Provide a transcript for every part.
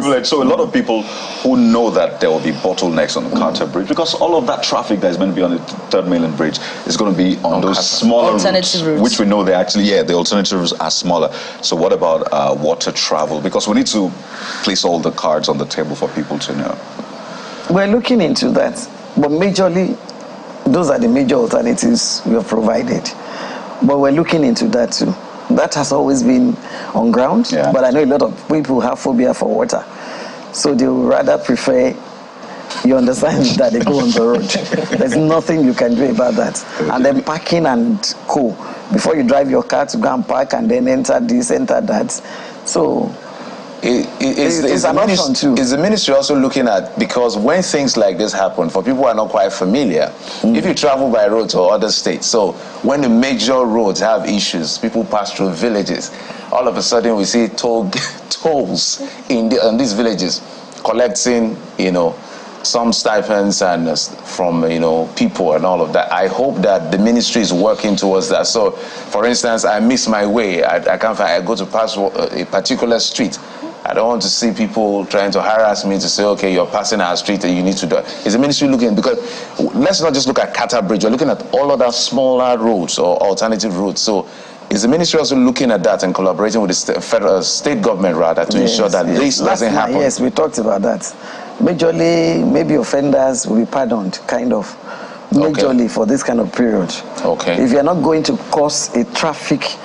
privilege. So a lot of people who know that there will be bottlenecks on the Carter Bridge, because all of that traffic that is going to be on the Third Mainland Bridge is going to be on those smaller routes, which we know they actually, the alternatives are smaller. So what about water travel? Because we need to place all the cards on the table for people to know. We're looking into that, but majorly, those are the major alternatives we have provided. But we're looking into that too. That has always been on ground, but I know a lot of people have phobia for water. So they would rather prefer, you understand, that they go on the road. There's nothing you can do about that. And then parking and co. Before you drive your car to go and park and then enter this, enter that. So it's an option too. Is the ministry also looking at, because when things like this happen, for people who are not quite familiar, if you travel by road to other states, so when the major roads have issues, people pass through villages, all of a sudden we see tolls in these villages collecting, some stipends and from people and all of that. I hope that the ministry is working towards that. So, for instance, I miss my way. I can't find. I go to pass a particular street. I don't want to see people trying to harass me to say, okay, you're passing our street and you need to do it. Is the ministry looking? Because let's not just look at Carter Bridge. We're looking at all other smaller roads or alternative routes. So is the ministry also looking at that and collaborating with the federal state government rather to ensure that this doesn't happen? Yes, we talked about that. Majorly, maybe offenders will be pardoned, kind of. Majorly for this kind of period. Okay. If you're not going to cause a traffic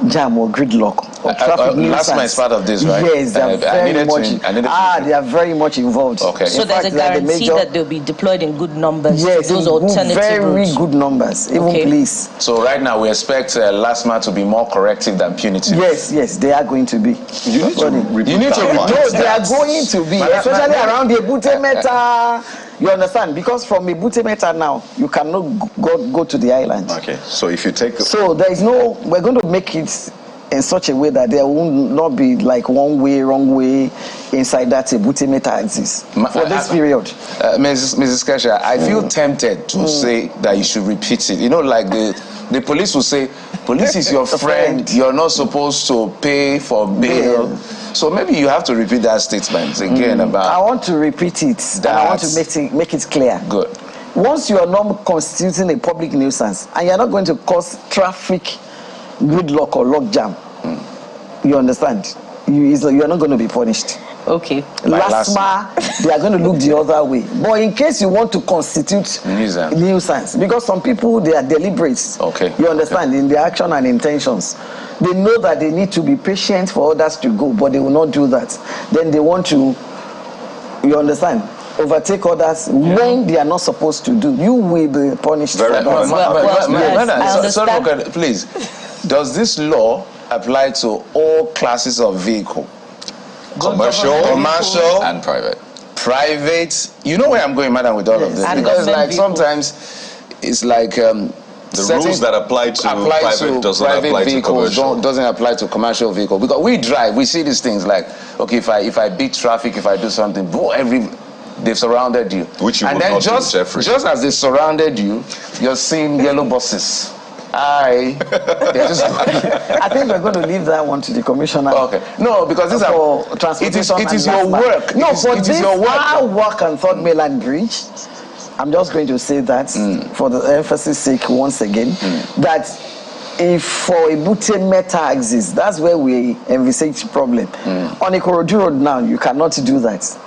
jam or gridlock or traffic nuisance. LASTMA is part of this, right? Yes, they are they are very much involved. Okay. So there's a guarantee that they'll be deployed in good numbers. Yes, those alternative very routes. good numbers, even police. So right now we expect LASTMA to be more corrective than punitive. Yes, they are going to be. You need to repeat No, they are going to be, especially around the Ebute Meta. You understand? Because from Ebute Meta now, you cannot go to the island. Okay, so if you take... So there is no... We're going to make it in such a way that there will not be like one way, wrong way inside that Ebute Meta axis for this period. Mrs. Kesha, I feel tempted to say that you should repeat it. Like the police will say, police is your friend, you're not supposed to pay for bail. So maybe you have to repeat that statement again about... I want to repeat it, and I want to make it clear. Good. Once you are not constituting a public nuisance, and you're not going to cause traffic gridlock or logjam, you understand? You are not going to be punished. Okay. LASTMA, they are going to look the other way. But in case you want to constitute nuisance, because some people, they are deliberate. Okay. You understand? In their action and intentions. They know that they need to be patient for others to go, but they will not do that. Then they want to, you understand, overtake others when they are not supposed to do. You will be punished for that. Sorry, please. Does this law apply to all classes of vehicle? Commercial and private. You know where I'm going, madam, with all of this, because sometimes it's like the rules that apply to private doesn't apply to commercial. Doesn't apply to commercial vehicle, because we drive, we see these things like, okay, if I beat traffic, if I do something, they've surrounded you, which you and would then not do, Jeffrey. Just as they surrounded you, you're seeing yellow buses. I think we're going to leave that one to the commissioner. Okay. No, because this it is your work. No, for this our work on Third Mainland Bridge, I'm just going to say that for the emphasis sake once again, that if for Ebute Meta axis, that's where we envisage problem. On Ikorodu Road now, you cannot do that.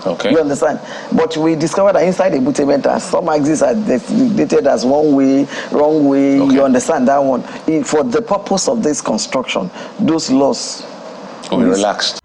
Okay. You understand? But we discovered that inside Ebute Meta, some axes are designated as one way, wrong way. Okay. You understand that one? For the purpose of this construction, those laws will be relaxed.